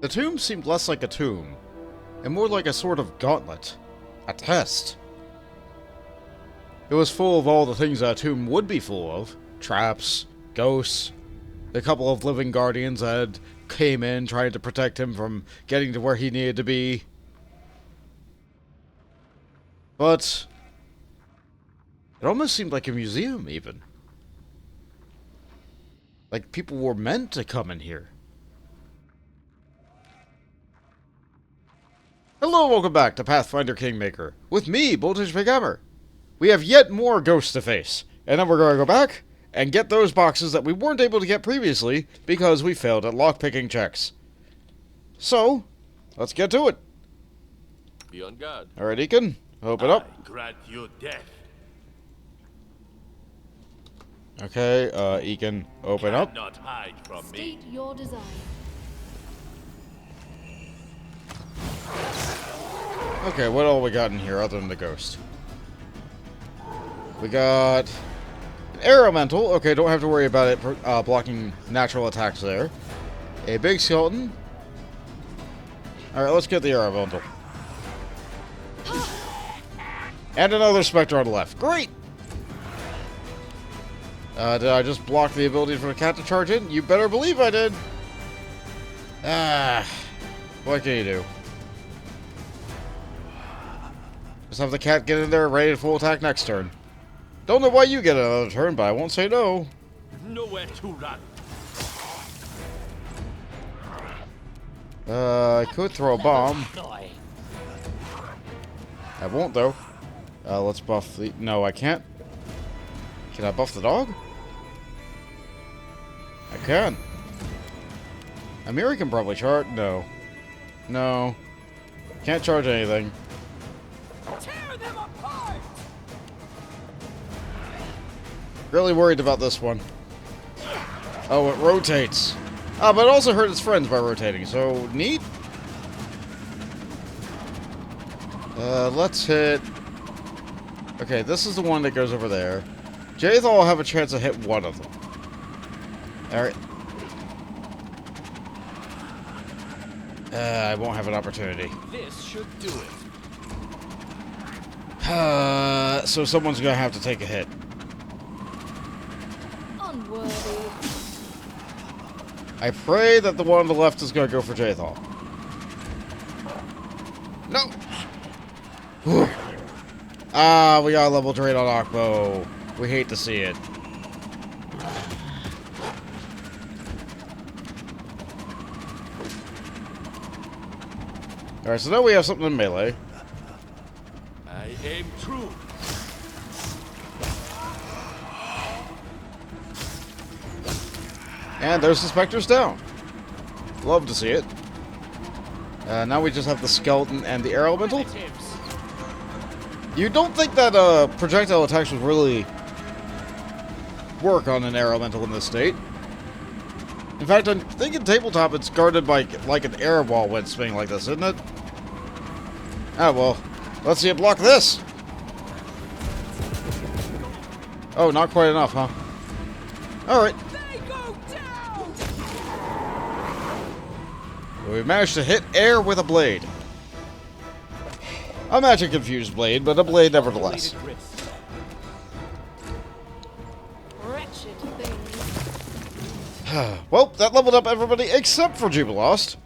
The tomb seemed less like a tomb, and more like a sort of gauntlet. A test. It was full of all the things a tomb would be full of. Traps, ghosts, a couple of living guardians that came in trying to protect him from getting to where he needed to be. But it almost seemed like a museum, even. Like people were meant to come in here. Hello, welcome back to Pathfinder Kingmaker. With me, McGammar. We have yet more ghosts to face. And then we're going to go back and get those boxes that we weren't able to get previously because we failed at lockpicking checks. So, let's get to it. Be on guard. Alright, Eakin, open up. I grant you death. Okay, Eakin, open up. Cannot hide from State me. your desire. Okay, what all we got in here other than the ghost? We got an air elemental. Okay, don't have to worry about it blocking natural attacks there. A big skeleton. Alright, let's get the air elemental. And another spectre on the left. Great! Did I just block the ability for the cat to charge in? You better believe I did. What can you do? Just have the cat get in there ready to full attack next turn. Don't know why you get another turn, but I won't say no. Nowhere to run. I could throw a bomb. I won't, though. Let's buff the... No, I can't. Can I buff the dog? I can. Amiri can probably charge... No. No. Can't charge anything. Tear them apart. Really worried about this one. Oh, it rotates. Ah, but it also hurt its friends by rotating, so neat. Let's hit... Okay, this is the one that goes over there. Jaythal will have a chance to hit one of them. Alright. I won't have an opportunity. This should do it. So someone's gonna have to take a hit. Unworthy. I pray that the one on the left is gonna go for Jaythal. No! Whew. Ah, we got a level drain on Akbo. We hate to see it. Alright, so now we have something in melee. I aim true. And there's the specters down. Love to see it. Now we just have the skeleton and the air elemental. You don't think that projectile attacks would really work on an air elemental in this state. In fact, I think in tabletop it's guarded by like an air wall when spinning like this, isn't it? Ah, well, let's see it block this. Oh, not quite enough, huh? Alright. We managed to hit air with a blade. A magic confused blade, but a blade nevertheless. Wretched thing. Well, that leveled up everybody except for Jubilost.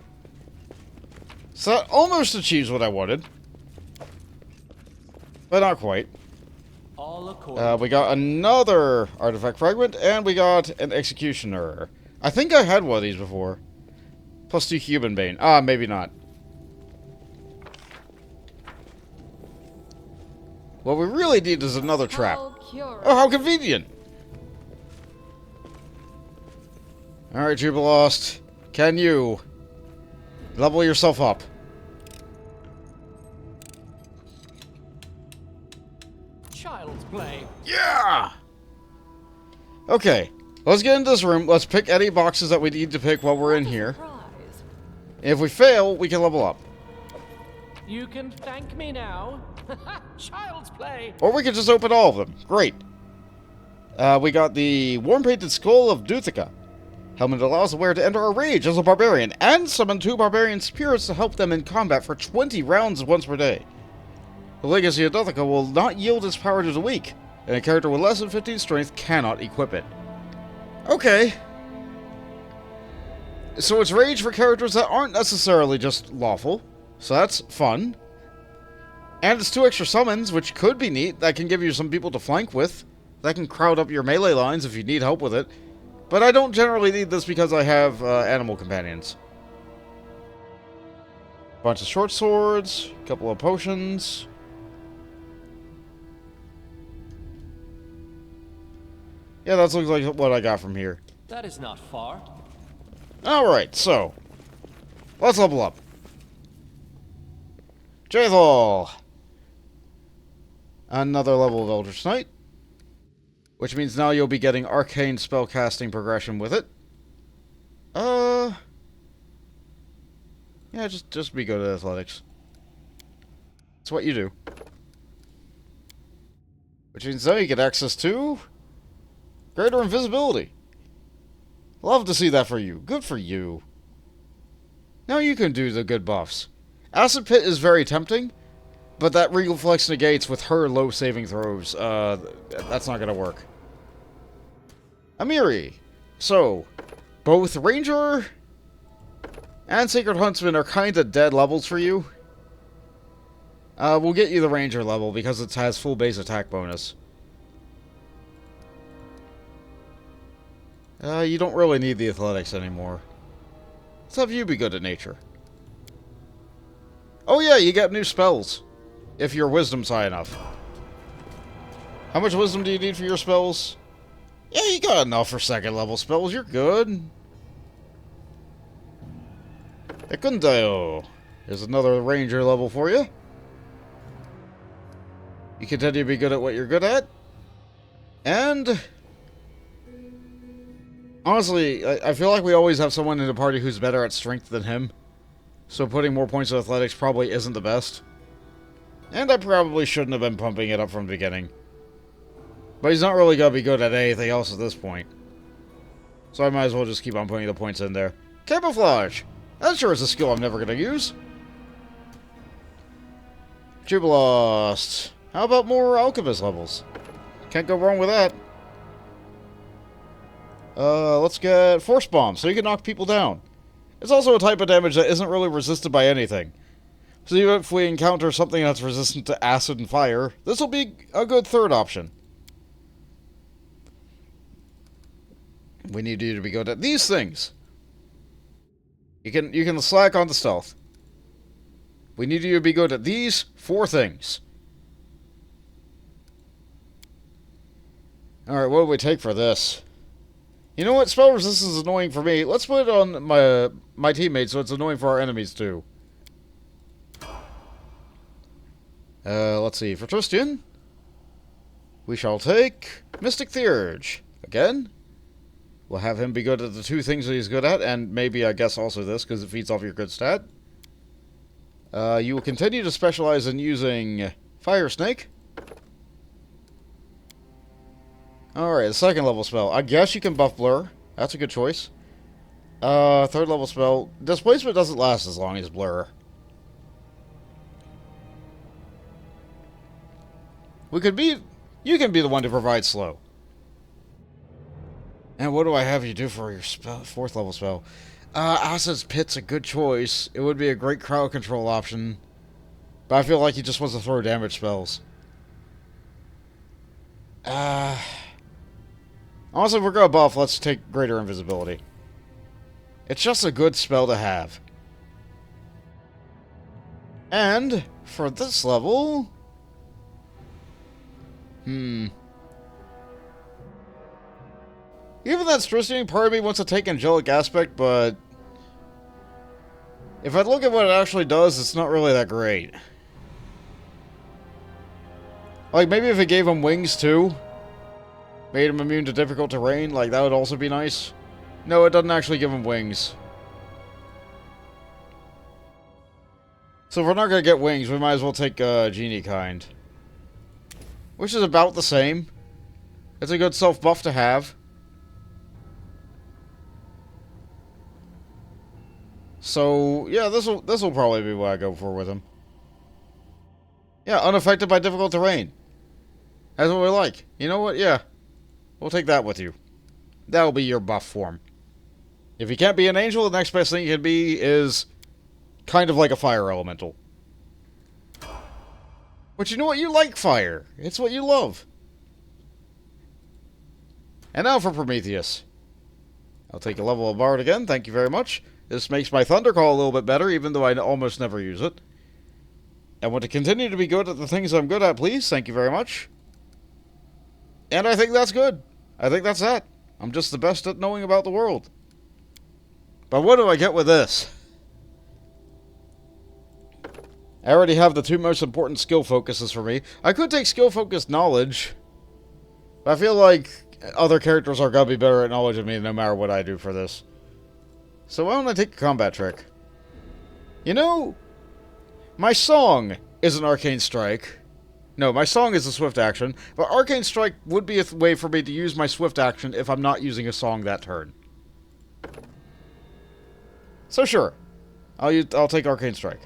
So that almost achieves what I wanted. But not quite. We got another artifact fragment, and we got an executioner. I think I had one of these before. Plus 2 human bane. Ah, maybe not. What we really need is another trap. Oh, how convenient! Alright, Jubilost. Can you level yourself up? Child's play. Yeah! Okay, let's get into this room. Let's pick any boxes that we need to pick while we're in here. If we fail, we can level up. You can thank me now. Child's play. Or we could just open all of them. Great. We got the warm-painted skull of Duthika. Helmet allows the wearer to enter a rage as a barbarian and summon 2 barbarian spirits to help them in combat for 20 rounds once per day. The Legacy of Dothica will not yield its power to the weak, and a character with less than 15 strength cannot equip it. Okay. So it's rage for characters that aren't necessarily just lawful, so that's fun. And it's 2 extra summons, which could be neat, that can give you some people to flank with. That can crowd up your melee lines if you need help with it. But I don't generally need this because I have animal companions. Bunch of short swords, couple of potions. Yeah, that looks like what I got from here. That is not far. Alright, so. Let's level up. Jaethal! Another level of Eldritch Knight. Which means now you'll be getting arcane spellcasting progression with it. Yeah, just be good at athletics. It's what you do. Which means now you get access to greater invisibility. Love to see that for you. Good for you. Now you can do the good buffs. Acid Pit is very tempting, but that Regal Flex negates with her low saving throws. That's not gonna work. Amiri. So, both Ranger and Sacred Huntsman are kind of dead levels for you. We'll get you the Ranger level because it has full base attack bonus. You don't really need the athletics anymore. Let's have you be good at nature. Oh yeah, you get new spells. If your wisdom's high enough. How much wisdom do you need for your spells? Yeah, you got enough for 2nd level spells. You're good. Ekundayo. Here's another ranger level for you. You continue to be good at what you're good at. And honestly, I feel like we always have someone in the party who's better at strength than him. So putting more points in athletics probably isn't the best. And I probably shouldn't have been pumping it up from the beginning. But he's not really going to be good at anything else at this point. So I might as well just keep on putting the points in there. Camouflage! That sure is a skill I'm never going to use. Jubilost. How about more alchemist levels? Can't go wrong with that. Let's get Force Bomb, so you can knock people down. It's also a type of damage that isn't really resisted by anything. So even if we encounter something that's resistant to acid and fire, this will be a good 3rd option. We need you to be good at these things. You can slack on the stealth. We need you to be good at these 4 things. Alright, what do we take for this? You know what? Spell resistance is annoying for me. Let's put it on my teammates so it's annoying for our enemies too. Let's see. For Tristian, we shall take Mystic Theurge. Again, we'll have him be good at the 2 things that he's good at, and maybe, I guess, also this, because it feeds off your good stat. You will continue to specialize in using Fire Snake. Alright, the 2nd level spell. I guess you can buff Blur. That's a good choice. 3rd level spell. Displacement doesn't last as long as Blur. You can be the one to provide slow. And what do I have you do for your spell, 4th level spell? Acid's Pit's a good choice. It would be a great crowd control option. But I feel like he just wants to throw damage spells. Honestly, if we're going to buff, let's take Greater Invisibility. It's just a good spell to have. And for this level... Even that Tristian part of me wants to take Angelic Aspect, but... if I look at what it actually does, it's not really that great. Like, maybe if it gave him wings, too? Made him immune to difficult terrain, like, that would also be nice. No, it doesn't actually give him wings. So if we're not going to get wings, we might as well take Genie Kind. Which is about the same. It's a good self-buff to have. So, yeah, this'll probably be what I go for with him. Yeah, unaffected by difficult terrain. That's what we like. You know what? Yeah. We'll take that with you. That'll be your buff form. If you can't be an angel, the next best thing you can be is kind of like a fire elemental. But you know what? You like fire. It's what you love. And now for Prometheus. I'll take a level of Bard again. Thank you very much. This makes my Thunder Call a little bit better, even though I almost never use it. I want to continue to be good at the things I'm good at, please. Thank you very much. And I think that's good. I think that's that. I'm just the best at knowing about the world. But what do I get with this? I already have the two most important skill focuses for me. I could take skill focused knowledge. But I feel like other characters are going to be better at knowledge than me no matter what I do for this. So why don't I take a combat trick? You know, my song is an arcane strike. No, my song is a swift action, but arcane strike would be a way for me to use my swift action if I'm not using a song that turn. So sure, I'll take arcane strike.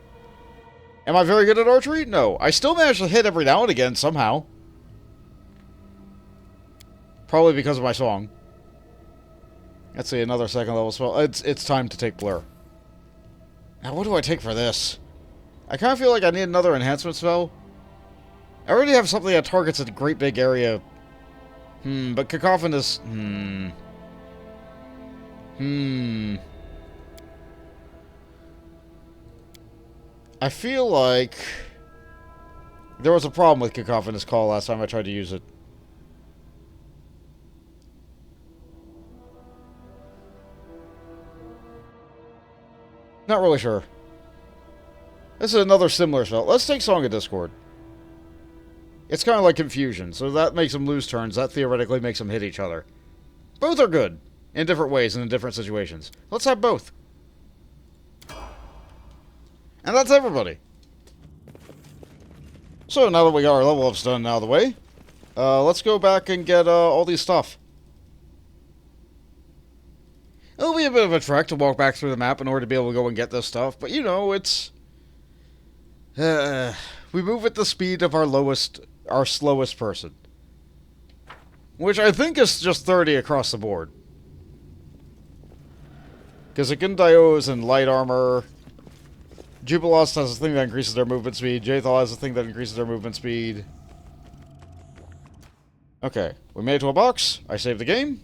Am I very good at archery? No, I still manage to hit every now and again somehow. Probably because of my song. Let's see, another second level spell. It's time to take Blur. Now, what do I take for this? I kind of feel like I need another enhancement spell. I already have something that targets a great big area. But Cacophonous... I feel like there was a problem with Cacophonous Call last time I tried to use it. Not really sure. This is another similar spell. Let's take Song of Discord. It's kind of like Confusion, so that makes them lose turns. That theoretically makes them hit each other. Both are good, in different ways and in different situations. Let's have both. And that's everybody. So now that we got our level ups done out of the way, let's go back and get all these stuff. It'll be a bit of a trek to walk back through the map in order to be able to go and get this stuff, but you know, it's... we move at the speed of our slowest person. Which I think is just 30 across the board. Because Dio is in light armor. Jubilost has a thing that increases their movement speed. Jaethal has a thing that increases their movement speed. Okay, we made it to a box. I saved the game.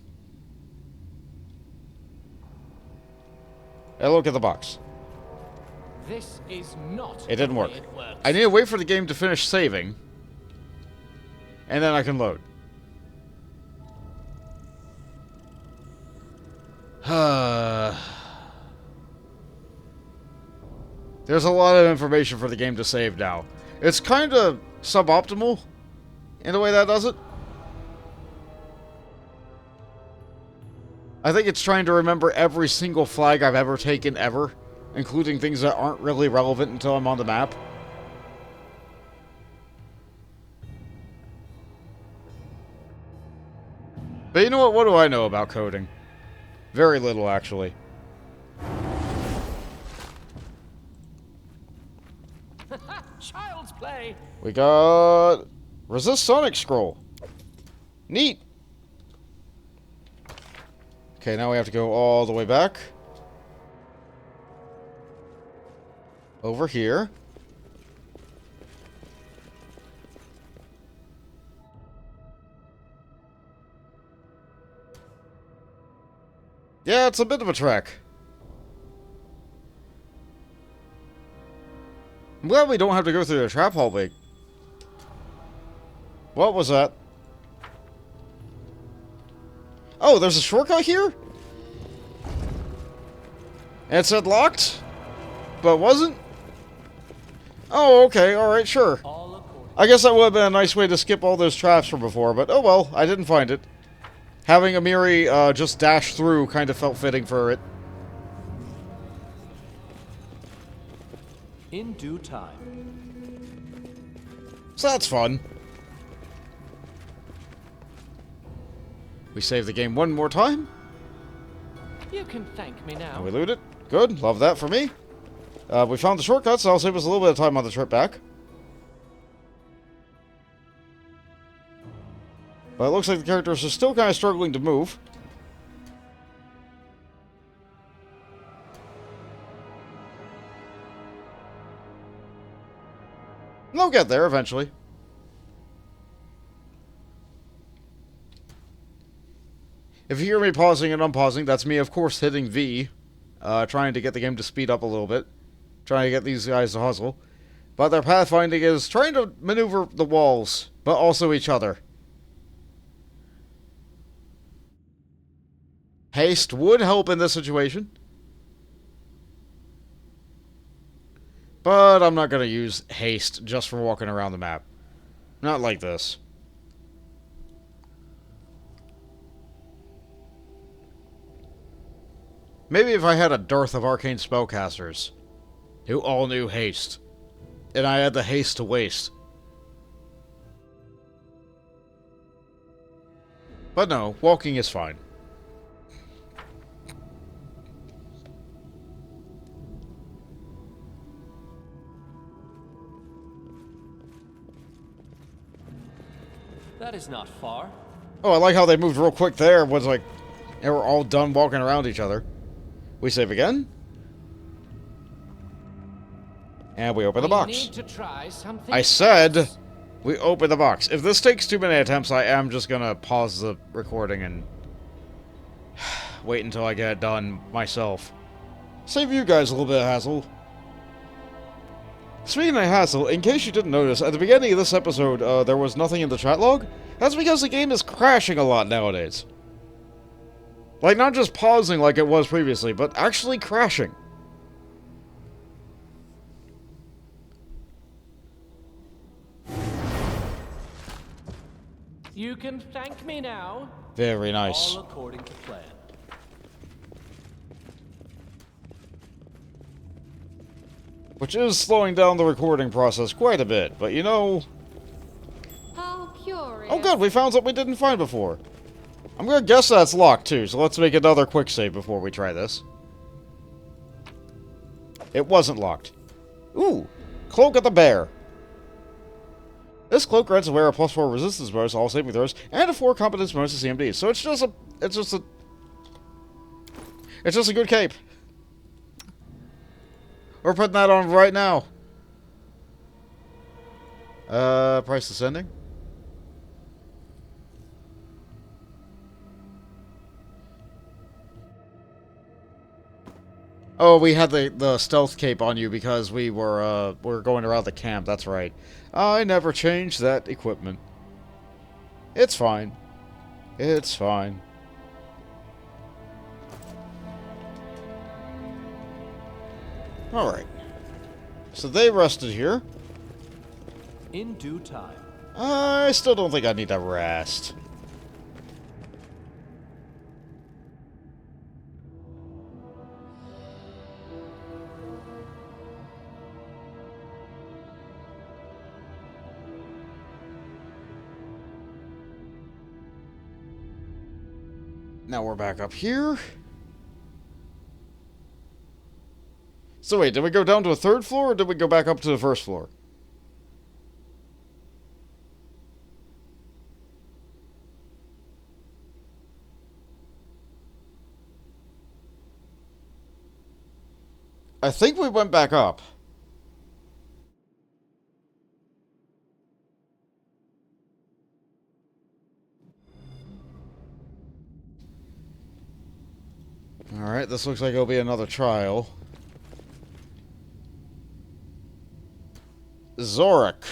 And look at the box. This is not It didn't the way work. it works. I need to wait for the game to finish saving. And then I can load. There's a lot of information for the game to save now. It's kind of suboptimal in the way that does it. I think it's trying to remember every single flag I've ever taken ever, including things that aren't really relevant until I'm on the map. But you know what? What do I know about coding? Very little, actually. Child's play. We got... Resist Sonic Scroll. Neat. Okay, now we have to go all the way back. Over here. Yeah, it's a bit of a trek. I'm glad we don't have to go through the trap hallway. What was that? Oh, there's a shortcut here? And it said locked? But wasn't? Oh, okay, alright, sure. I guess that would have been a nice way to skip all those traps from before, but oh well, I didn't find it. Having Amiri just dash through kind of felt fitting for it. In due time. So that's fun. We save the game one more time. You can thank me now. And we loot it. Good. Love that for me. We found the shortcuts, so that'll save us a little bit of time on the trip back. But it looks like the characters are still kind of struggling to move. They'll get there eventually. If you hear me pausing and unpausing, that's me, of course, hitting V. Trying to get the game to speed up a little bit. Trying to get these guys to hustle. But their pathfinding is trying to maneuver the walls, but also each other. Haste would help in this situation. But I'm not going to use haste just for walking around the map. Not like this. Maybe if I had a dearth of arcane spellcasters who all knew haste, and I had the haste to waste. But no, walking is fine. That is not far. Oh, I like how they moved real quick there. It was like they were all done walking around each other. We save again. And we open the box. Need to try something I said we open the box. If this takes too many attempts, I am just gonna pause the recording and wait until I get it done myself. Save you guys a little bit of hassle. Speaking of hassle, in case you didn't notice, at the beginning of this episode, there was nothing in the chat log. That's because the game is crashing a lot nowadays. Like, not just pausing like it was previously, but actually crashing. You can thank me now. Very nice. All according to plan. Which is slowing down the recording process quite a bit, but you know... How curious. Oh good, we found something we didn't find before. I'm gonna guess that's locked too, so let's make another quick save before we try this. It wasn't locked. Ooh! Cloak of the Bear. This cloak grants a wearer a +4 resistance bonus to all saving throws, and a 4 competence bonus to CMD. So it's just a good cape. We're putting that on right now. Price ascending. Oh, we had the stealth cape on you because we were going around the camp. That's right. I never changed that equipment. It's fine. It's fine. Alright. So they rested here. In due time. I still don't think I need to rest. Now we're back up here. So wait, did we go down to a 3rd floor, or did we go back up to the 1st floor? I think we went back up. Alright, this looks like it'll be another trial. Zorak.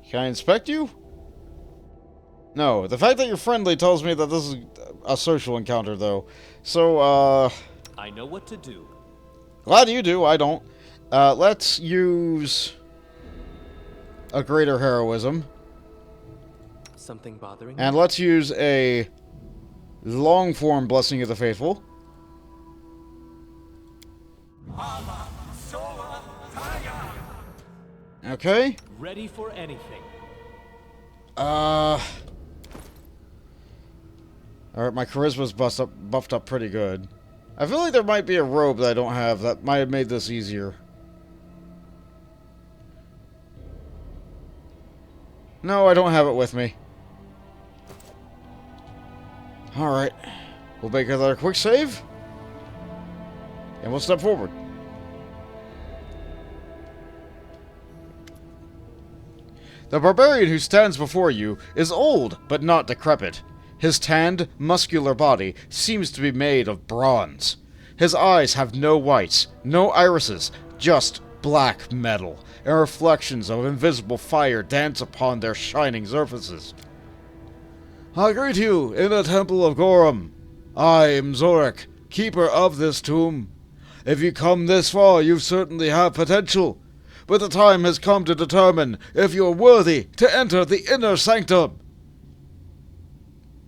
Can I inspect you? No. The fact that you're friendly tells me that this is a social encounter, though. So, I know what to do. glad you do, I don't. Let's use a greater heroism. Something bothering And let's use a long-form Blessing of the Faithful. Okay. Ready for anything. Alright, my charisma's buffed up pretty good. I feel like there might be a robe that I don't have that might have made this easier. No, I don't have it with me. Alright. We'll make another quick save. And we'll step forward. The barbarian who stands before you is old, but not decrepit. His tanned, muscular body seems to be made of bronze. His eyes have no whites, no irises, just black metal, and reflections of invisible fire dance upon their shining surfaces. I greet you in the Temple of Gorum. I am Zorik, keeper of this tomb. If you come this far, you certainly have potential, but the time has come to determine if you're worthy to enter the inner sanctum.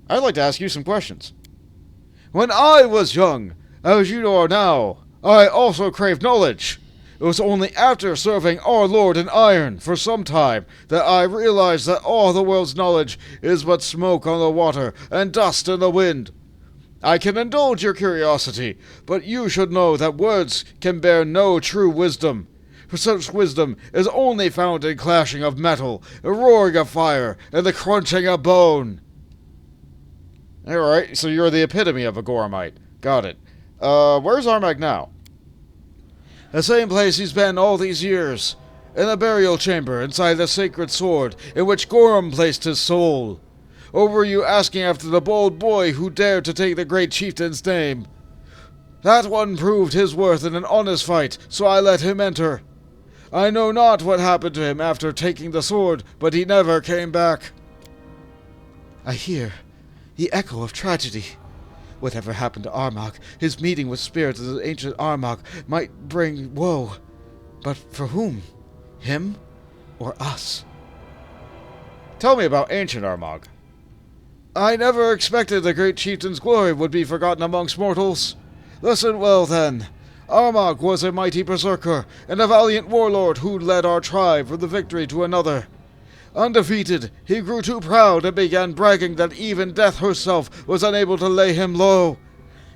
I'd like to ask you some questions. When I was young, as you are now, I also craved knowledge. It was only after serving our Lord in iron for some time that I realized that all the world's knowledge is but smoke on the water and dust in the wind. I can indulge your curiosity, but you should know that words can bear no true wisdom. For such wisdom is only found in clashing of metal, the roaring of fire, and the crunching of bone. Alright, so you're the epitome of a Gormite. Got it. Where's Armag now? The same place he's been all these years. In the burial chamber inside the sacred sword in which Gorum placed his soul. Or were you asking after the bold boy who dared to take the great chieftain's name? That one proved his worth in an honest fight, so I let him enter. I know not what happened to him after taking the sword, but he never came back. I hear the echo of tragedy. Whatever happened to Armag, his meeting with spirits of the ancient Armag might bring woe. But for whom? Him or us? Tell me about ancient Armag. I never expected the great chieftain's glory would be forgotten amongst mortals. Listen well, then. Armag was a mighty berserker and a valiant warlord who led our tribe from the victory to another. Undefeated, he grew too proud and began bragging that even death herself was unable to lay him low.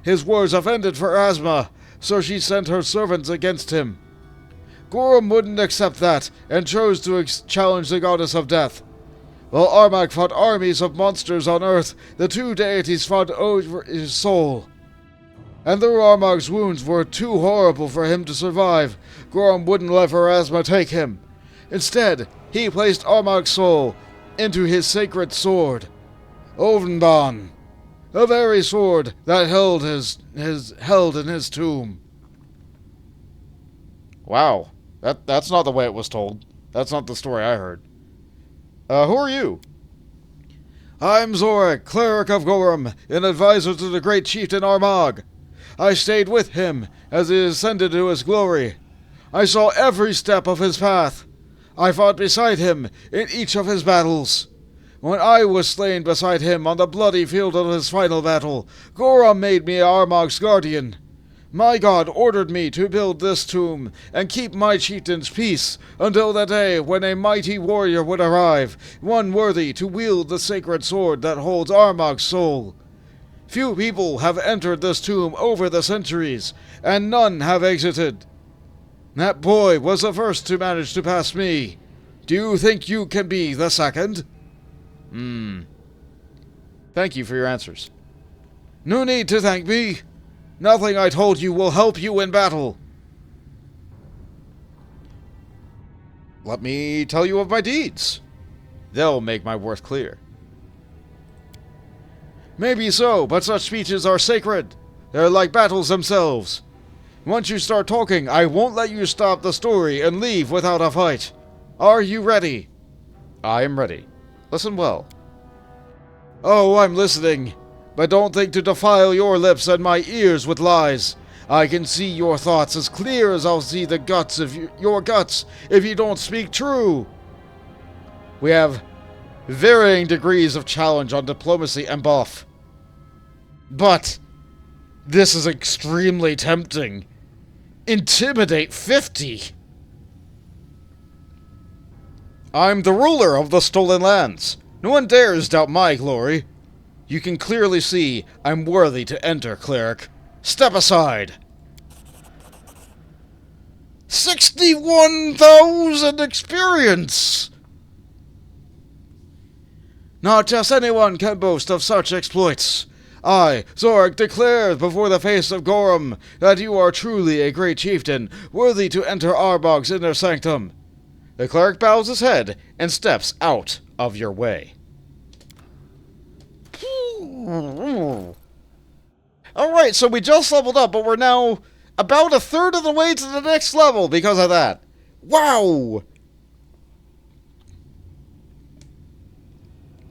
His words offended Pharasma, so she sent her servants against him. Gorum wouldn't accept that, and chose to challenge the goddess of death. While Armag fought armies of monsters on earth, the two deities fought over his soul. And though Armag's wounds were too horrible for him to survive, Gorum wouldn't let Pharasma take him. Instead, he placed Armag's soul into his sacred sword, Ovenban, the very sword that held in his tomb. Wow, that's not the way it was told. That's not the story I heard. Who are you? I'm Zorik, cleric of Gorum, and advisor to the great chieftain Armag. I stayed with him as he ascended to his glory. I saw every step of his path. I fought beside him in each of his battles. When I was slain beside him on the bloody field of his final battle, Gorum made me Armag's guardian. My god ordered me to build this tomb and keep my chieftain's peace until the day when a mighty warrior would arrive, one worthy to wield the sacred sword that holds Armag's soul. Few people have entered this tomb over the centuries, and none have exited. That boy was the first to manage to pass me. Do you think you can be the second? Thank you for your answers. No need to thank me. Nothing I told you will help you in battle. Let me tell you of my deeds. They'll make my worth clear. Maybe so, but such speeches are sacred. They're like battles themselves. Once you start talking, I won't let you stop the story and leave without a fight. Are you ready? I am ready. Listen well. Oh, I'm listening. But don't think to defile your lips and my ears with lies. I can see your thoughts as clear as I'll see the guts of your guts if you don't speak true. We have varying degrees of challenge on diplomacy and buff. But this is extremely tempting. Intimidate 50. I'm the ruler of the stolen lands. No one dares doubt my glory. You can clearly see I'm worthy to enter, cleric. Step aside. 61,000 experience! Not just anyone can boast of such exploits. I, Zorg, declare before the face of Gorum that you are truly a great chieftain, worthy to enter Armag's inner sanctum. The cleric bows his head and steps out of your way. Alright, so we just leveled up, but we're now about a third of the way to the next level because of that. Wow!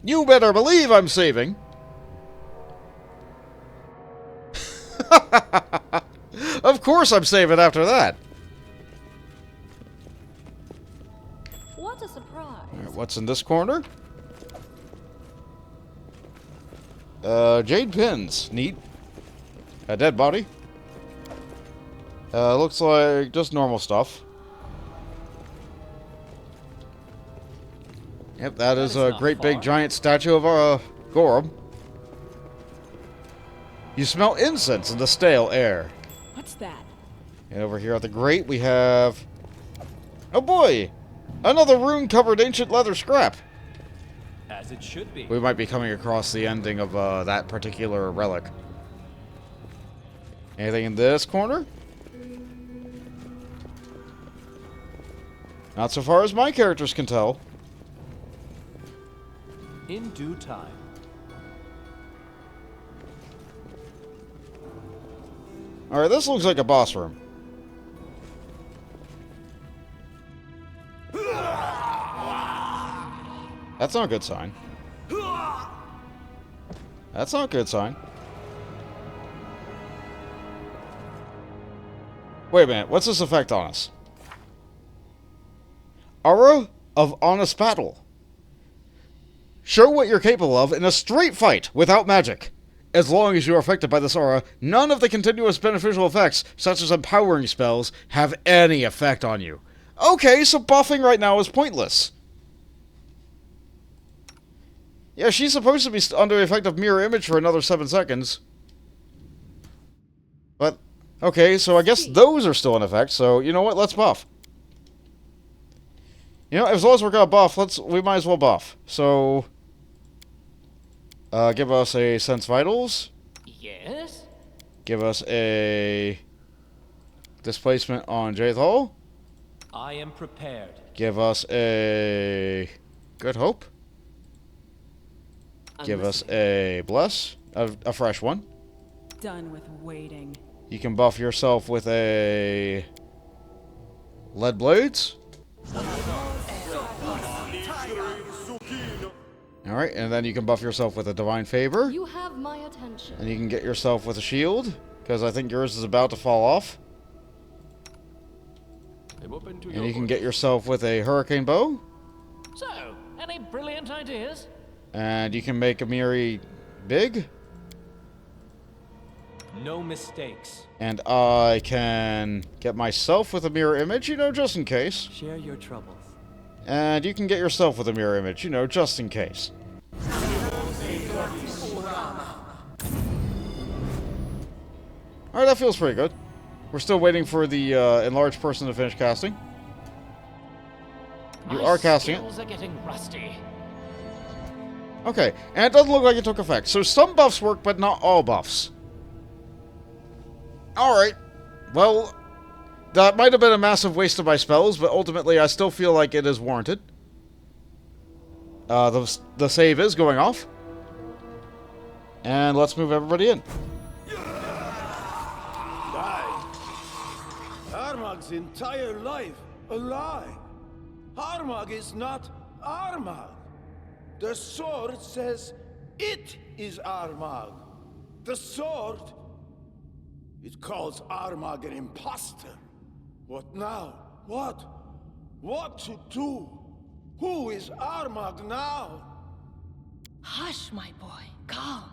You better believe I'm saving. Of course I'm saving after that. What a surprise. Alright, what's in this corner? Jade pins. Neat. A dead body. Looks like just normal stuff. Yep, that is a great big giant statue of Gorum. You smell incense in the stale air. What's that? And over here at the grate we have... Oh boy! Another rune-covered ancient leather scrap. As it should be. We might be coming across the ending of that particular relic. Anything in this corner? Not so far as my characters can tell. In due time. Alright, this looks like a boss room. That's not a good sign. That's not a good sign. Wait a minute, what's this effect on us? Aura of Honest Battle. Show what you're capable of in a straight fight without magic. As long as you are affected by this aura, none of the continuous beneficial effects, such as empowering spells, have any effect on you. Okay, so buffing right now is pointless. Yeah, she's supposed to be under the effect of mirror image for another 7 seconds. But, okay, so I guess those are still in effect, so you know what, let's buff. You know, as long as we're gonna buff, we might as well buff. So, give us a Sense Vitals. Yes? Give us a Displacement on Jaethal. I am prepared. Give us a Good Hope. Give us a Bless, a fresh one. Done with waiting. You can buff yourself with a Lead Blades. Alright, and then you can buff yourself with a Divine Favor. You have my attention. And you can get yourself with a shield, because I think yours is about to fall off. And you can get yourself with a Hurricane Bow. So, any brilliant ideas? And you can make Amiri big. No mistakes. And I can get myself with a mirror image, you know, just in case. Share your troubles. And you can get yourself with a mirror image, you know, just in case. Alright, that feels pretty good. We're still waiting for the enlarged person to finish casting. You are casting it. My skills are getting rusty. Okay, and it doesn't look like it took effect. So some buffs work, but not all buffs. Alright. Well, that might have been a massive waste of my spells, but ultimately I still feel like it is warranted. The save is going off. And let's move everybody in. Armag's entire life a lie. Armag is not Armag. The sword says it is Armag. The sword, it calls Armag an imposter. What now? What? What to do? Who is Armag now? Hush, my boy. Calm.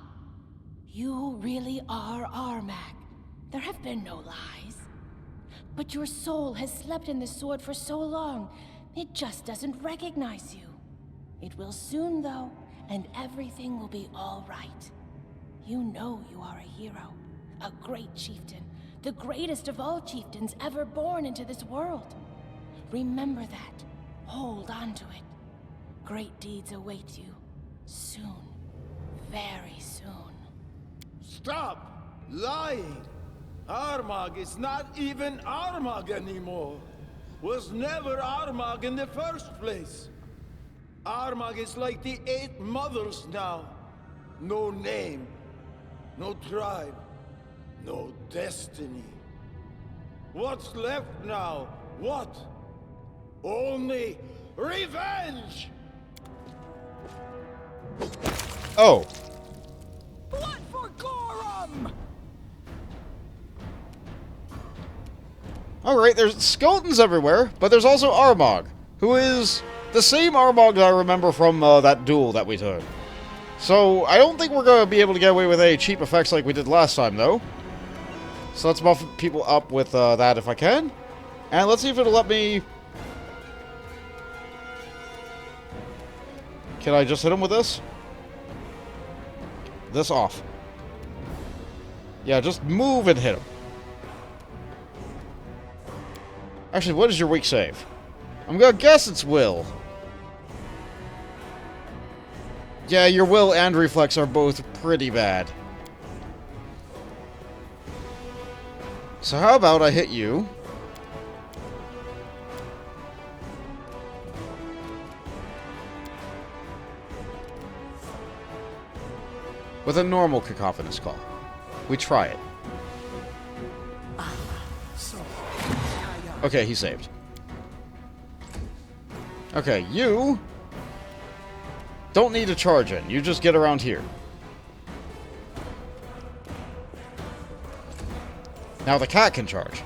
You really are Armag. There have been no lies. But your soul has slept in this sword for so long, it just doesn't recognize you. It will soon, though, and everything will be all right. You know you are a hero, A great chieftain. The greatest of all chieftains ever born into this world. Remember that. Hold on to it. Great deeds await you. Soon. Very soon. Stop lying! Armag is not even Armag anymore. Was never Armag in the first place. Armag is like the 8 mothers now. No name, no tribe, no destiny. What's left now? What? Only revenge! Oh. Blood for Gorum! Alright, there's skeletons everywhere, but there's also Armag, who is the same Armag that I remember from that duel that we took. So, I don't think we're going to be able to get away with any cheap effects like we did last time, though. So let's buff people up with that if I can. And let's see if it'll let me... Can I just hit him with this? This off. Yeah, just move and hit him. Actually, what is your weak save? I'm gonna guess it's will. Yeah, your will and reflex are both pretty bad. So how about I hit you? With a normal cacophonous call. We try it. Okay, he saved. Okay, you don't need to charge in. You just get around here. Now the cat can charge.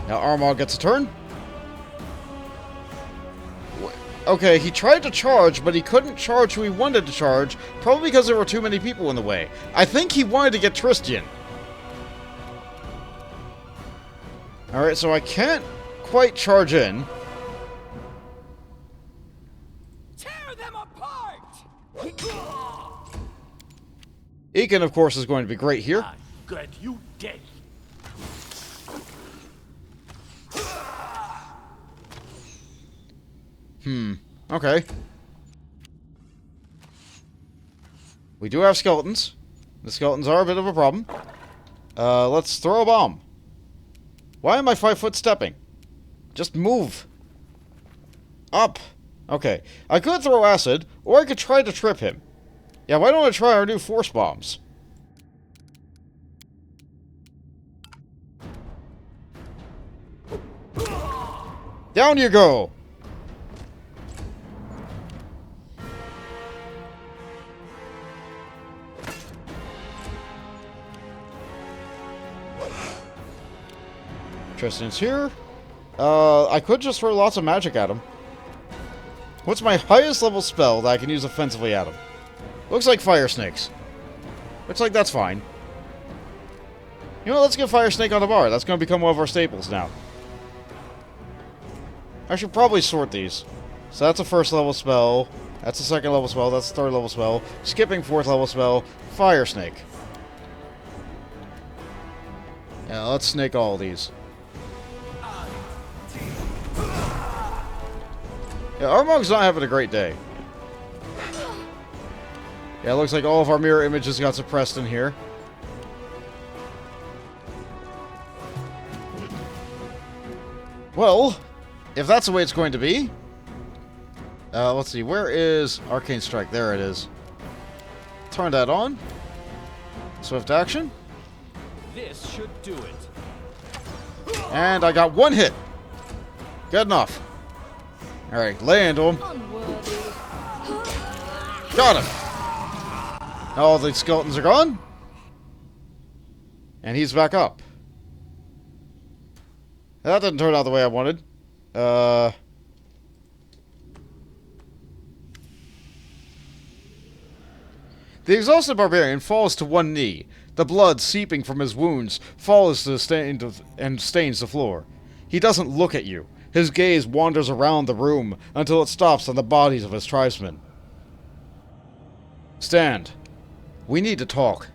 Now Armag gets a turn. Okay, he tried to charge, but he couldn't charge who he wanted to charge, probably because there were too many people in the way. I think he wanted to get Tristian. Alright, so I can't quite charge in. Tear them apart! Ekin, of course, is going to be great here. Good, you dead. Okay. We do have skeletons. The skeletons are a bit of a problem. Let's throw a bomb. Why am I 5 foot stepping? Just move. Up. Okay. I could throw acid, or I could try to trip him. Yeah, why don't I try our new force bombs? Down you go! Tristan's here. I could just throw lots of magic at him. What's my highest level spell that I can use offensively at him? Looks like Fire Snakes. Looks like that's fine. You know, let's get Fire Snake on the bar. That's going to become one of our staples now. I should probably sort these. So that's a first level spell. That's a second level spell. That's a third level spell. Skipping fourth level spell. Fire Snake. Yeah, let's snake all these. Yeah, Armag's not having a great day. Yeah, it looks like all of our mirror images got suppressed in here. Well, if that's the way it's going to be... let's see, where is Arcane Strike? There it is. Turn that on. Swift action. This should do it. And I got one hit. Good enough. Alright, lay into him. Unworthy. Got him. All the skeletons are gone. And he's back up. That didn't turn out the way I wanted. The exhausted barbarian falls to one knee. The blood seeping from his wounds falls to and stains the floor. He doesn't look at you. His gaze wanders around the room until it stops on the bodies of his tribesmen. Stand. We need to talk.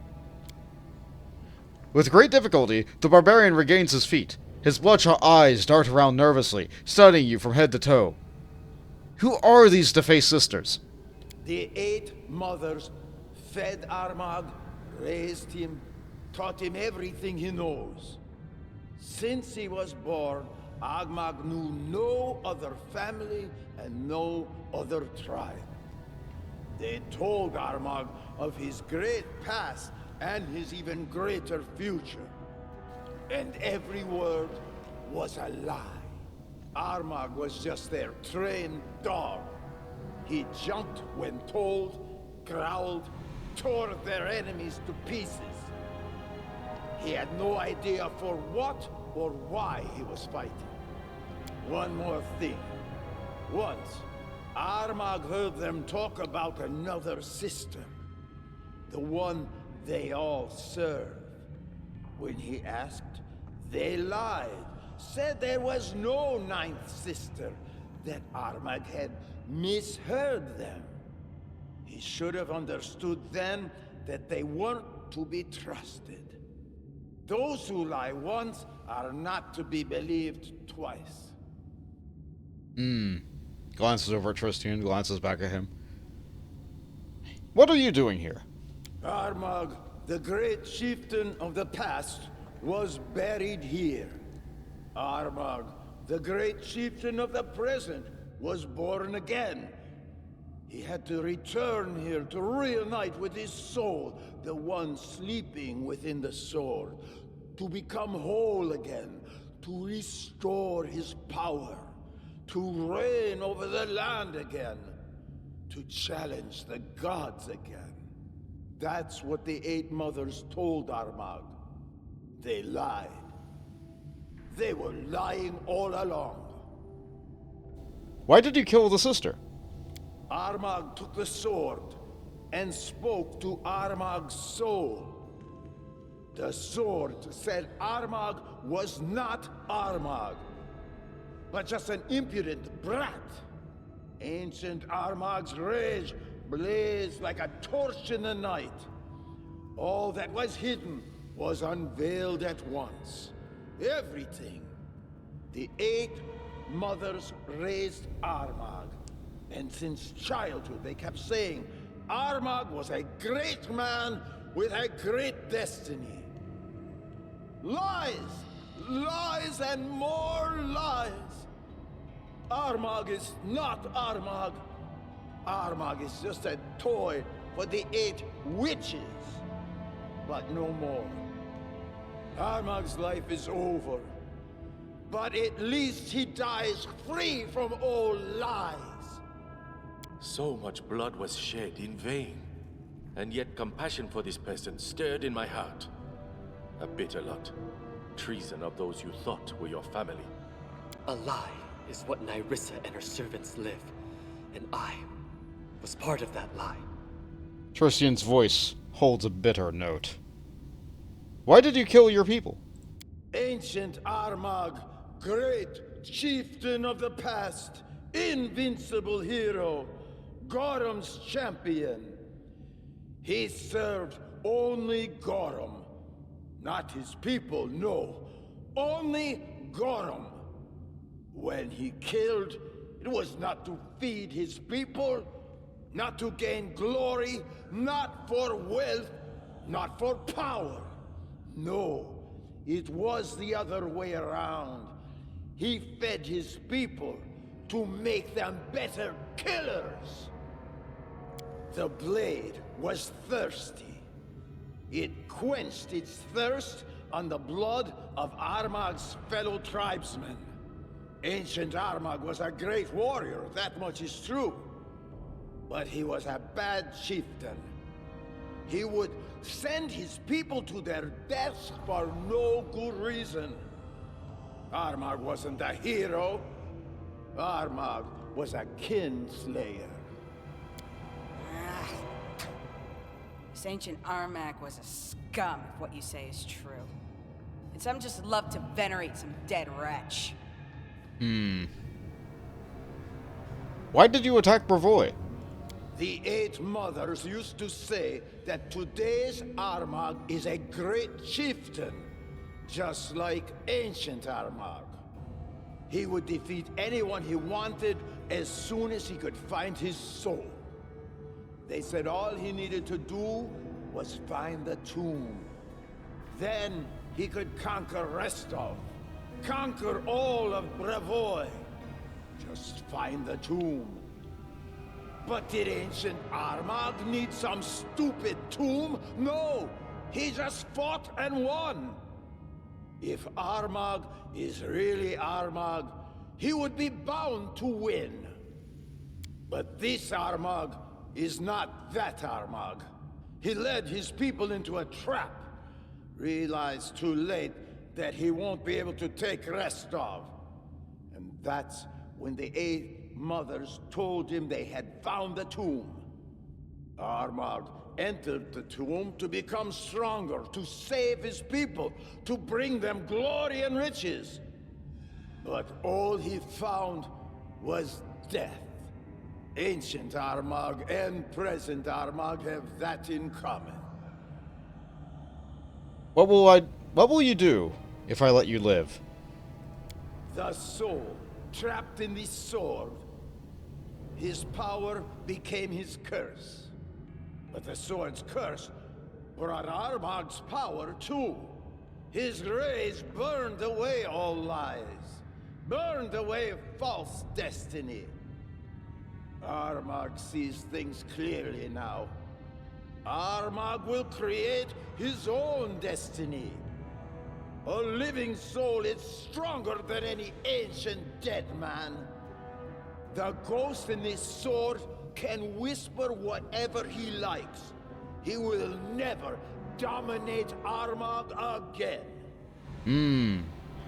With great difficulty, the barbarian regains his feet. His bloodshot eyes dart around nervously, studying you from head to toe. Who are these defaced sisters? The 8 mothers fed Armag, raised him, taught him everything he knows. Since he was born, Armag knew no other family and no other tribe. They told Armag of his great past and his even greater future. And every word was a lie. Armag was just their trained dog. He jumped when told, growled, tore their enemies to pieces. He had no idea for what or why he was fighting. One more thing. Once, Armag heard them talk about another sister. The one they all serve. When he asked, they lied. Said there was no 9th sister. That Armag had misheard them. He should have understood then that they weren't to be trusted. Those who lie once are not to be believed twice. Glances over at Tristian, glances back at him. What are you doing here? Armag, the great chieftain of the past, was buried here. Armag, the great chieftain of the present, was born again. He had to return here to reunite with his soul, the one sleeping within the sword, to become whole again, to restore his power, to reign over the land again, to challenge the gods again. That's what the 8 mothers told Armag. They lied. They were lying all along. Why did you kill the sister? Armag took the sword and spoke to Armag's soul. The sword said Armag was not Armag, but just an impudent brat. Ancient Armag's rage blazed like a torch in the night. All that was hidden was unveiled at once. Everything. The 8 mothers raised Armag, and since childhood they kept saying Armag was a great man with a great destiny. Lies! Lies and more lies! Armag is not Armag. Armag is just a toy for the 8 witches. But no more. Armag's life is over. But at least he dies free from all lies. So much blood was shed in vain, and yet compassion for this person stirred in my heart. A bitter lot. Treason of those you thought were your family. A lie is what Nyrissa and her servants live, and I was part of that lie. Tristian's voice holds a bitter note. Why did you kill your people? Ancient Armag, great chieftain of the past, invincible hero, Gorham's champion. He served only Gorham. Not his people, no. Only Gorham. When he killed, it was not to feed his people, not to gain glory, not for wealth, not for power. No, it was the other way around. He fed his people to make them better killers. The blade was thirsty. It quenched its thirst on the blood of Armag's fellow tribesmen. Ancient Armag was a great warrior, that much is true. But he was a bad chieftain. He would send his people to their deaths for no good reason. Armag wasn't a hero. Armag was a kinslayer. This ancient Armag was a scum, if what you say is true. And some just love to venerate some dead wretch. Why did you attack Brevoy? The Eight Mothers used to say that today's Armag is a great chieftain, just like ancient Armag. He would defeat anyone he wanted as soon as he could find his soul. They said all he needed to do was find the tomb. Then he could conquer Restov, conquer all of Brevoy. Just find the tomb. But did ancient Armag need some stupid tomb? No! He just fought and won! If Armag is really Armag, he would be bound to win. But this Armag is not that Armag. He led his people into a trap. Realized too late that he won't be able to take Restov. And that's when the Eight Mothers told him they had found the tomb. Armag entered the tomb to become stronger, to save his people, to bring them glory and riches. But all he found was death. Ancient Armag and present Armag have that in common. What will you do if I let you live? The soul, trapped in this sword. His power became his curse. But the sword's curse brought Armag's power too. His rays burned away all lies, burned away false destiny. Armag sees things clearly now. Armag will create his own destiny. A living soul is stronger than any ancient dead man. The ghost in this sword can whisper whatever he likes. He will never dominate Armag again.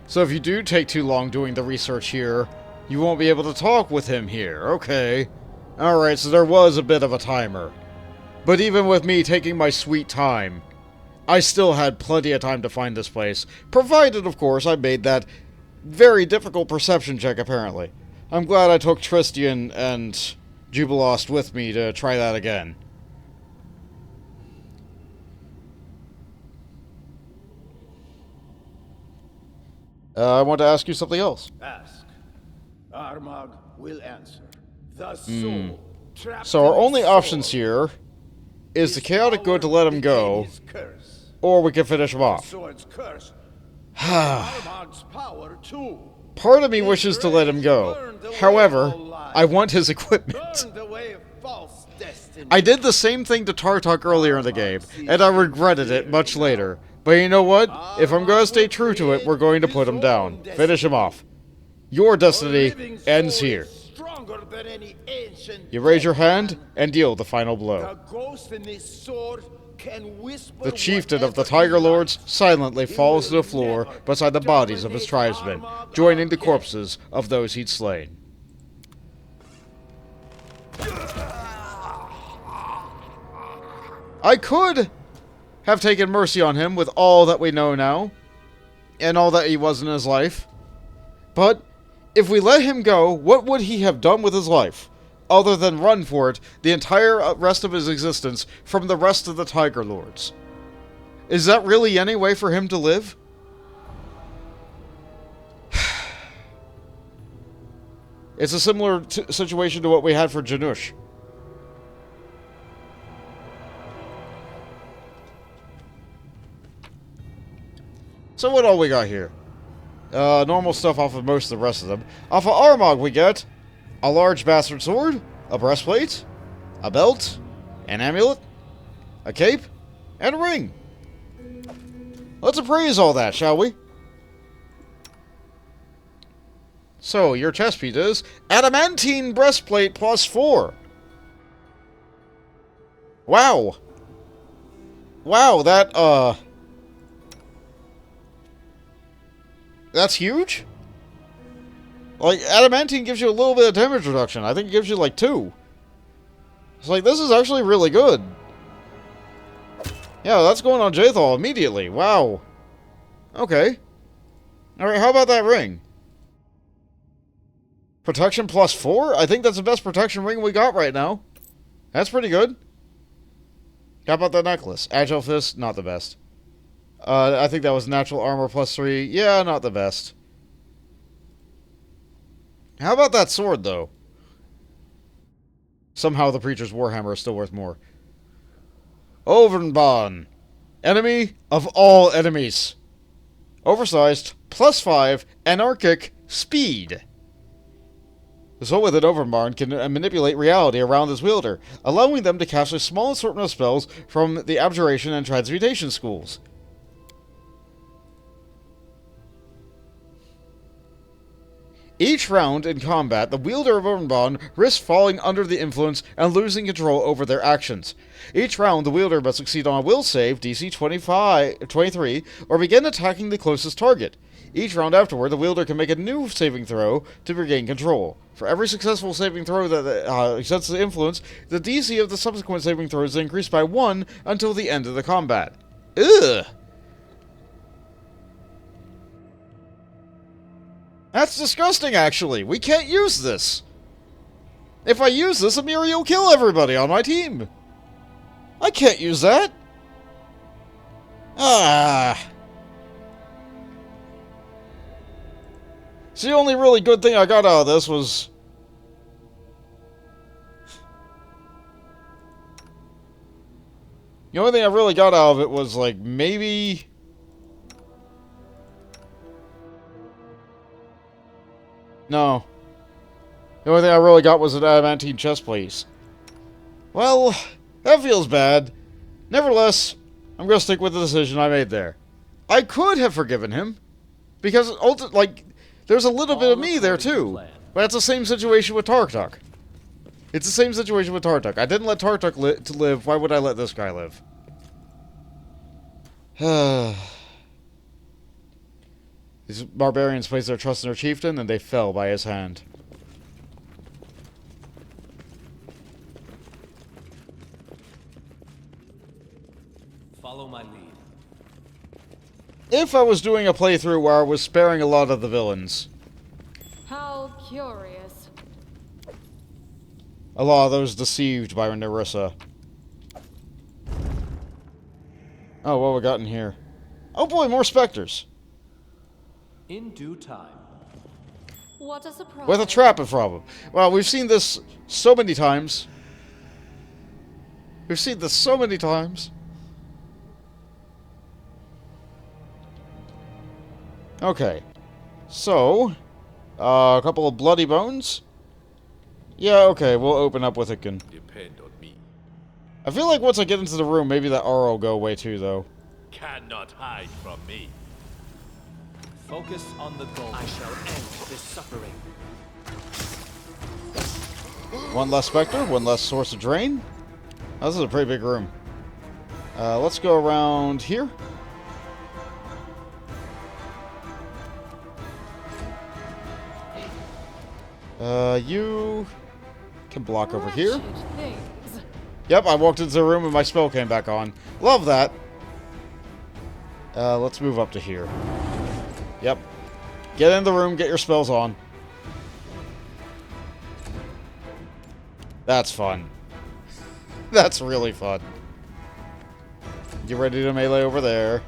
So if you do take too long doing the research here, you won't be able to talk with him here. Okay. Alright, so there was a bit of a timer. But even with me taking my sweet time, I still had plenty of time to find this place. Provided, of course, I made that very difficult perception check, apparently. I'm glad I took Tristian and Jubilost with me to try that again. I want to ask you something else. Ask. Armag will answer. The soul, trapped So our in only his options sword. here is the His chaotic good to power let him go, became his curse. or we can finish him The off. sword's curse. Armag's power too. Part of me wishes to let him go. However, I want his equipment. Burned away false destiny. I did the same thing to Tartok earlier in the game, and I regretted it much later. But you know what? If I'm going to stay true to it, we're going to put him down. Finish him off. Your destiny ends here. Stronger than any ancient You raise your dead hand man. and deal the final The blow. ghost in this sword can whisper The chieftain of the whatever he Tiger Lords likes. silently He falls to will the floor never beside the bodies of his dominate tribesmen, Armag joining the again. corpses of those he'd slain. I could have taken mercy on him with all that we know now, and all that he was in his life. But if we let him go, what would he have done with his life, other than run for it the entire rest of his existence from the rest of the Tiger Lords? Is that really any way for him to live? It's a similar situation to what we had for Janusz. So what all we got here? Normal stuff off of most of the rest of them. Off of Armag we get a large bastard sword, a breastplate, a belt, an amulet, a cape, and a ring. Let's appraise all that, shall we? So, your chest piece is adamantine breastplate +4. Wow. Wow, that's huge? Like, adamantine gives you a little bit of damage reduction. I think it gives you, like, 2. It's like, this is actually really good. Yeah, that's going on Jathal immediately. Wow. Okay. Alright, how about that ring? Protection +4? I think that's the best protection ring we got right now. That's pretty good. How about that necklace? Agile Fist, not the best. I think that was natural armor +3. Yeah, not the best. How about that sword, though? Somehow the Preacher's Warhammer is still worth more. Overbahn. Enemy of all enemies. Oversized, +5, anarchic, speed. The soul with an Overbahn can manipulate reality around its wielder, allowing them to cast a small assortment of spells from the Abjuration and Transmutation schools. Each round in combat, the wielder of Armag risks falling under the influence and losing control over their actions. Each round, the wielder must succeed on a will save, DC 23, or begin attacking the closest target. Each round afterward, the wielder can make a new saving throw to regain control. For every successful saving throw that accepts the influence, the DC of the subsequent saving throws is increased by 1 until the end of the combat. Ugh! That's disgusting, actually. We can't use this. If I use this, Amiri will kill everybody on my team. I can't use that. Ah. See, the only really good thing I got out of this was... The only thing I really got out of it was, like, maybe... No. The only thing I really got was an adamantine chest plate. Well, that feels bad. Nevertheless, I'm going to stick with the decision I made there. I could have forgiven him. Because, like, there's a little bit of me there, too. But it's the same situation with Tartuk. It's the same situation with Tartuk. I didn't let Tartuk live. Why would I let this guy live? These barbarians placed their trust in their chieftain, and they fell by his hand. Follow my lead. If I was doing a playthrough where I was sparing a lot of the villains. How curious. A lot of those deceived by Nerissa. Oh, what we got in here? Oh boy, more specters. In due time. What a surprise. With a trap in front of them. Well, we've seen this so many times. We've seen this so many times. Okay. So, a couple of bloody bones. Yeah, okay, we'll open up with it. Depend on me. I feel like once I get into the room, maybe that aura will go away too, though. Cannot hide from me. Focus on the goal. I shall end this suffering. One less specter, one less source of drain. Oh, this is a pretty big room. Let's go around here. You can block over here. Yep, I walked into the room and my spell came back on. Love that. Let's move up to here. Yep. Get in the room, get your spells on. That's fun. That's really fun. Get ready to melee over there.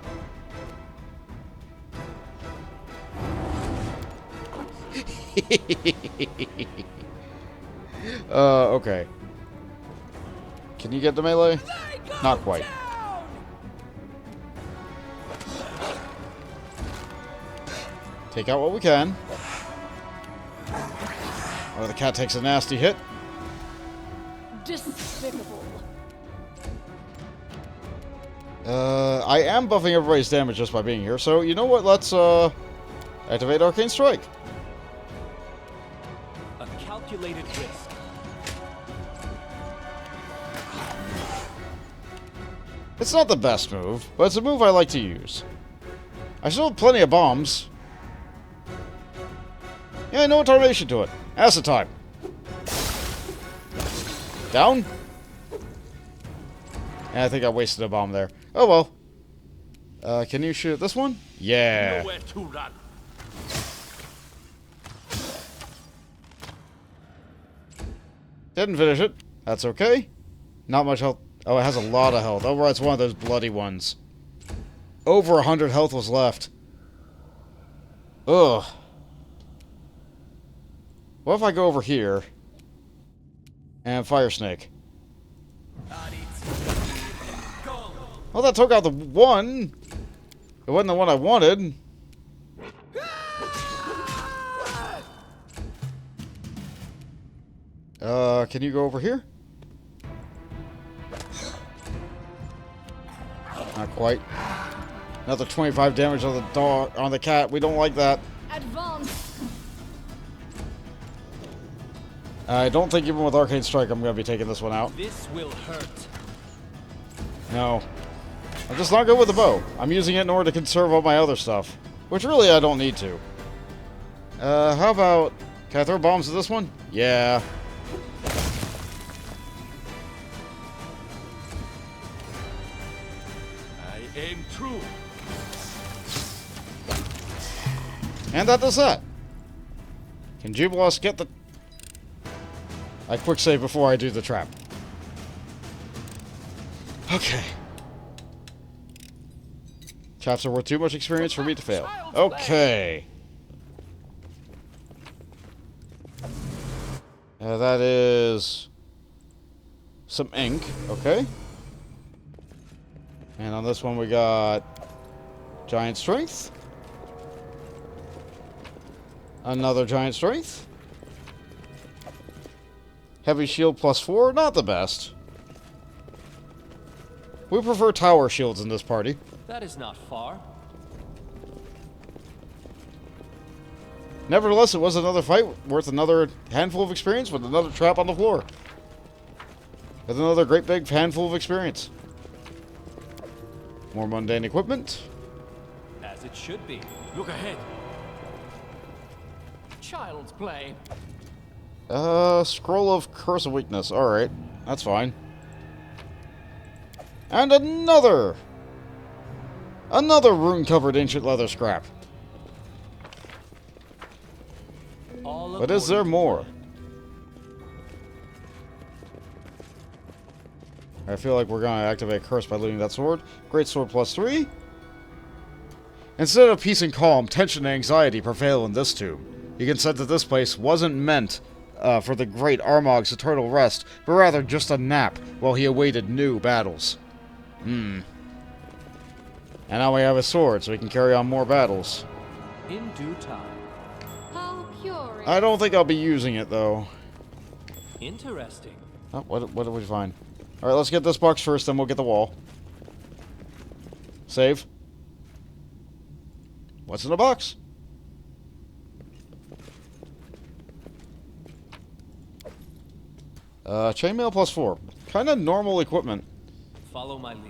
Okay. Can you get the melee? Not quite. Take out what we can. Oh, the cat takes a nasty hit. Despicable. I am buffing everybody's damage just by being here, so you know what? Let's activate Arcane Strike. A calculated risk. It's not the best move, but it's a move I like to use. I still have plenty of bombs. Yeah, no automation to it. Acid time. Down. And I think I wasted a bomb there. Oh well. Can you shoot this one? Yeah. Nowhere to run. Didn't finish it. That's okay. Not much health. Oh, it has a lot of health. Oh, right, it's one of those bloody ones. Over 100 health was left. Ugh. What if I go over here and Fire Snake? Well, that took out the one. It wasn't the one I wanted. Can you go over here? Not quite. Another 25 damage on the dog, on the cat. We don't like that. Advance. I don't think even with Arcane Strike I'm going to be taking this one out. This will hurt. No. I'm just not good with the bow. I'm using it in order to conserve all my other stuff. Which really I don't need to. How about... Can I throw bombs at this one? Yeah. I aim true. And that does that. Can Jubilos get the... I quick save before I do the trap. Okay. Traps are worth too much experience for me to fail. Okay. That is... some ink. Okay. And on this one we got... Giant Strength. Another Giant Strength. Heavy Shield +4. Not the best. We prefer tower shields in this party. That is not far. Nevertheless, it was another fight worth another handful of experience with another trap on the floor. With another great big handful of experience. More mundane equipment. As it should be. Look ahead. Child's play. Scroll of Curse of Weakness. Alright, that's fine. And another rune-covered ancient leather scrap. But is there more? I feel like we're going to activate Curse by looting that sword. Great sword +3. Instead of peace and calm, tension and anxiety prevail in this tomb. You can sense that this place wasn't meant for the great Armag's eternal rest, but rather just a nap while he awaited new battles. And now we have a sword, so we can carry on more battles. In due time. How curious. I don't think I'll be using it, though. Interesting. Oh, what did we find? Alright, let's get this box first, then we'll get the wall. Save. What's in the box? Chainmail +4. Kind of normal equipment. Follow my lead.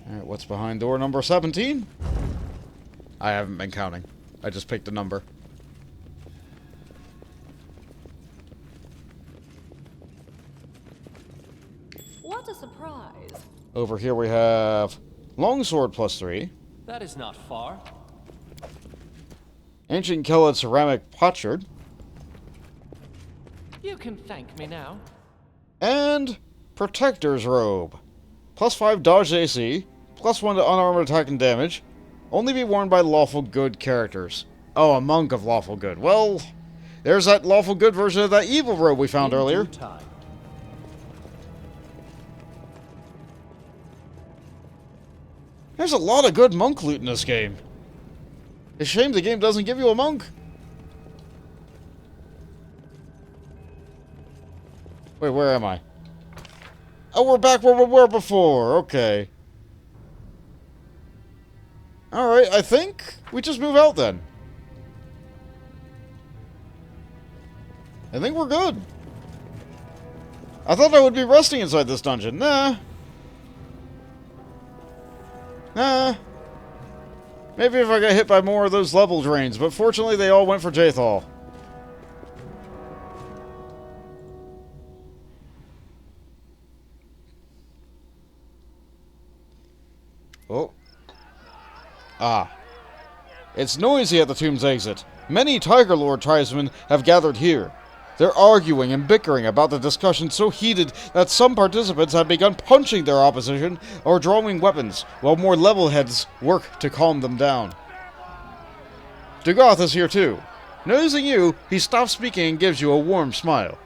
Alright, what's behind door number 17? I haven't been counting. I just picked a number. What a surprise. Over here we have longsword +3. That is not far. Ancient Kellet ceramic potsherd. You can thank me now. And protector's robe. +5 dodge AC, +1 to unarmored attack and damage. Only be worn by lawful good characters. Oh, a monk of lawful good. Well, there's that lawful good version of that evil robe we found earlier. Due time. There's a lot of good monk loot in this game. It's a shame the game doesn't give you a monk. Wait, where am I? Oh, we're back where we were before. Okay. Alright, I think we just move out then. I think we're good. I thought I would be resting inside this dungeon. Nah. Nah. Maybe if I got hit by more of those level drains, but fortunately they all went for Jathal. Oh. Ah. It's noisy at the tomb's exit. Many Tiger Lord tribesmen have gathered here. They're arguing and bickering about the discussion so heated that some participants have begun punching their opposition or drawing weapons, while more level heads work to calm them down. Dugoth is here too. Noticing you, he stops speaking and gives you a warm smile.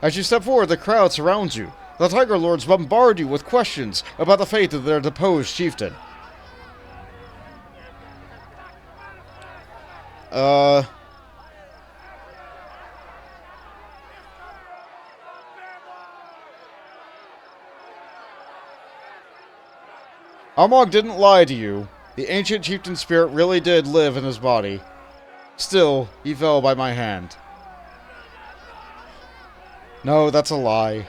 As you step forward, the crowd surrounds you. The Tiger Lords bombard you with questions about the fate of their deposed chieftain. Armag didn't lie to you. The ancient chieftain spirit really did live in his body. Still, he fell by my hand. No, that's a lie.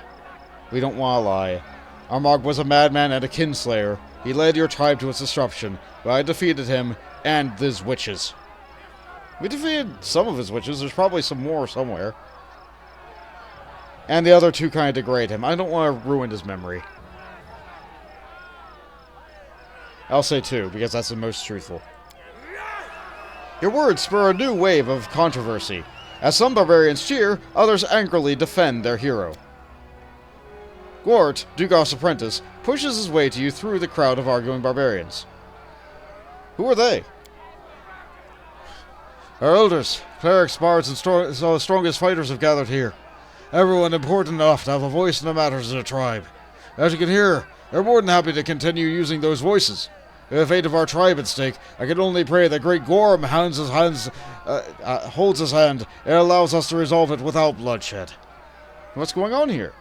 We don't want to lie. Armag was a madman and a kinslayer. He led your tribe to its destruction, but I defeated him and his witches. We defeated some of his witches. There's probably some more somewhere. And the other two kind of degrade him. I don't want to ruin his memory. I'll say two, because that's the most truthful. Your words spur a new wave of controversy. As some barbarians cheer, others angrily defend their hero. Gwart, Dugoth's apprentice, pushes his way to you through the crowd of arguing barbarians. Who are they? Our elders, clerics, bards, and the strongest fighters have gathered here. Everyone important enough to have a voice in the matters of the tribe. As you can hear, they're more than happy to continue using those voices. With the fate of our tribe at stake, I can only pray that Great Gorm holds his hand and allows us to resolve it without bloodshed. What's going on here?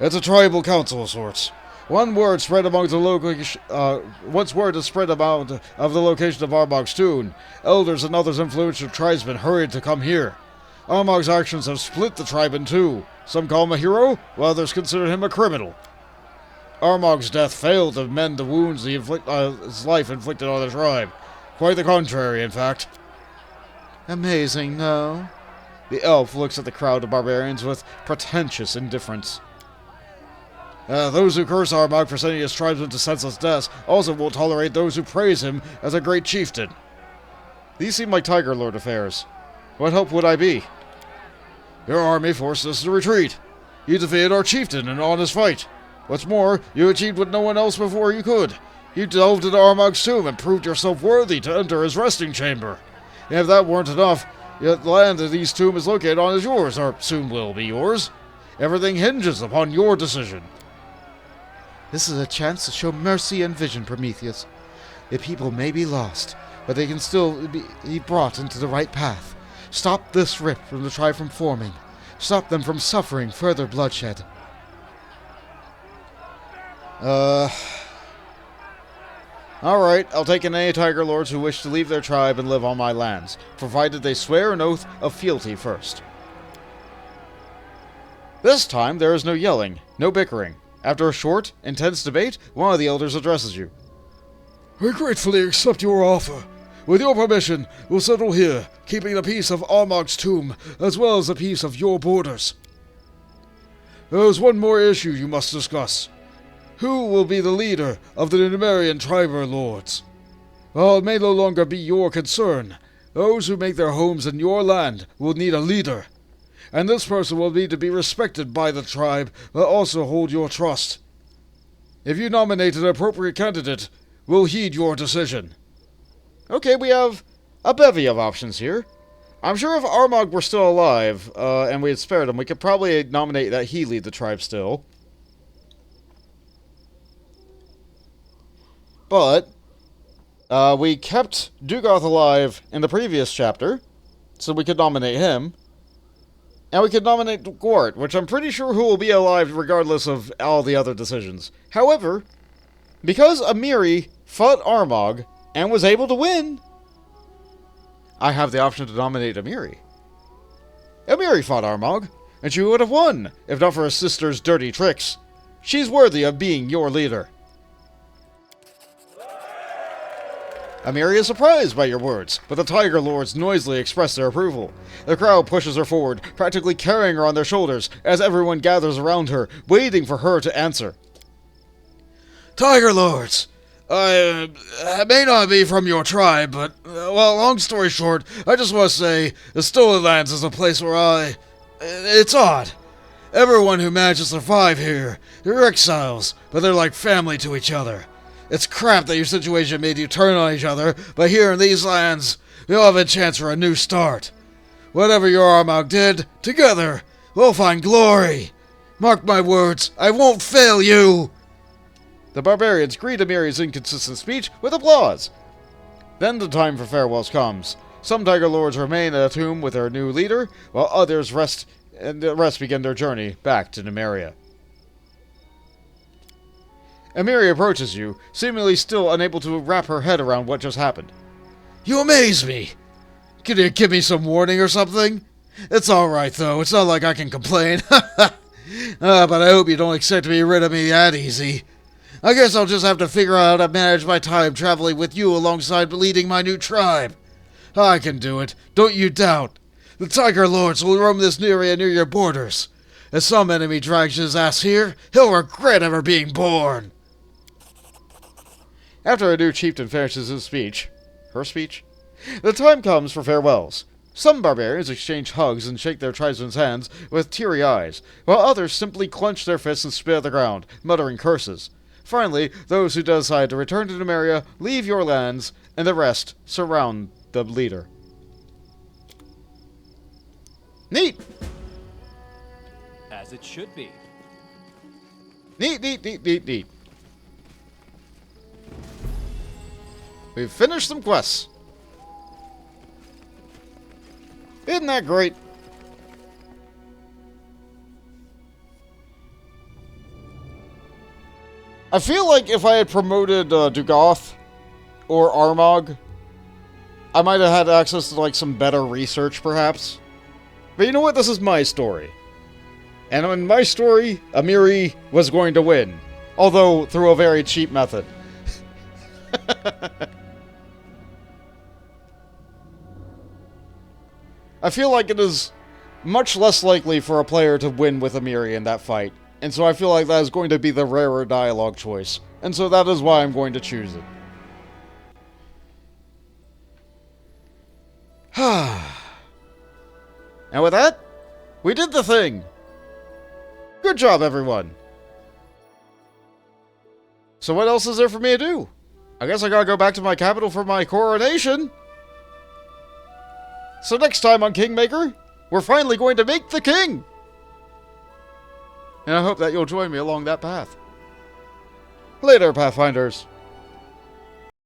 It's a tribal council of sorts. Once word is spread about the location of Armag's tomb, elders and others influential tribesmen hurried to come here. Armag's actions have split the tribe in two. Some call him a hero, while others consider him a criminal. Armag's death failed to mend the wounds his life inflicted on the tribe. Quite the contrary, in fact. Amazing, no? The elf looks at the crowd of barbarians with pretentious indifference. Those who curse Armag for sending his tribesmen to senseless deaths also won't tolerate those who praise him as a great chieftain. These seem like Tiger Lord affairs. What help would I be? Your army forced us to retreat. You defeated our chieftain in an honest fight. What's more, you achieved what no one else before you could. You delved into Armag's tomb and proved yourself worthy to enter his resting chamber. And if that weren't enough, yet the land that his tomb is located on is yours, or soon will be yours. Everything hinges upon your decision. This is a chance to show mercy and vision, Prometheus. The people may be lost, but they can still be brought into the right path. Stop this rift from the tribe from forming. Stop them from suffering further bloodshed. Alright, I'll take in any Tiger Lords who wish to leave their tribe and live on my lands, provided they swear an oath of fealty first. This time, there is no yelling, no bickering. After a short, intense debate, one of the elders addresses you. We gratefully accept your offer. With your permission, we'll settle here, keeping the peace of Armag's tomb, as well as the peace of your borders. There's one more issue you must discuss. Who will be the leader of the Numerian tribal lords? While it may no longer be your concern, those who make their homes in your land will need a leader. And this person will need to be respected by the tribe, but also hold your trust. If you nominate an appropriate candidate, we'll heed your decision. Okay, we have a bevy of options here. I'm sure if Armag were still alive, and we had spared him, we could probably nominate that he lead the tribe still. But, we kept Dugoth alive in the previous chapter, so we could nominate him. And we could nominate Gwart, which I'm pretty sure who will be alive regardless of all the other decisions. However, because Amiri fought Armag and was able to win, I have the option to nominate Amiri. Amiri fought Armag, and she would have won, if not for her sister's dirty tricks. She's worthy of being your leader. Amiri is surprised by your words, but the Tiger Lords noisily express their approval. The crowd pushes her forward, practically carrying her on their shoulders, as everyone gathers around her, waiting for her to answer. Tiger Lords, I may not be from your tribe, but, well, long story short, I just want to say, the Stolen Lands is a place where it's odd. Everyone who managed to survive here, they're exiles, but they're like family to each other. It's crap that your situation made you turn on each other, but here in these lands, we all have a chance for a new start. Whatever your Armag did, together, we'll find glory. Mark my words, I won't fail you! The barbarians greet Amiri's inconsistent speech with applause. Then the time for farewells comes. Some Tiger Lords remain at a tomb with their new leader, while others rest, and the rest begin their journey back to Numeria. Amiri approaches you, seemingly still unable to wrap her head around what just happened. You amaze me! Can you give me some warning or something? It's alright though, it's not like I can complain. But I hope you don't expect to be rid of me that easy. I guess I'll just have to figure out how to manage my time traveling with you alongside leading my new tribe. I can do it, don't you doubt. The Tiger Lords will roam this area near your borders. If some enemy drags his ass here, he'll regret ever being born. After a new chieftain finishes his speech, the time comes for farewells. Some barbarians exchange hugs and shake their tribesmen's hands with teary eyes, while others simply clench their fists and spit at the ground, muttering curses. Finally, those who decide to return to Numeria leave your lands, and the rest surround the leader. Neat! As it should be. Neat, neat, neat, neat, neat. We've finished some quests. Isn't that great? I feel like if I had promoted Dugoth or Armag, I might have had access to like some better research, perhaps. But you know what? This is my story. And in my story, Amiri was going to win. Although through a very cheap method. I feel like it is much less likely for a player to win with Amiri in that fight. And so I feel like that is going to be the rarer dialogue choice. And so that is why I'm going to choose it. And with that, we did the thing. Good job, everyone. So what else is there for me to do? I guess I gotta go back to my capital for my coronation. So next time on Kingmaker, we're finally going to make the king. And I hope that you'll join me along that path. Later, Pathfinders.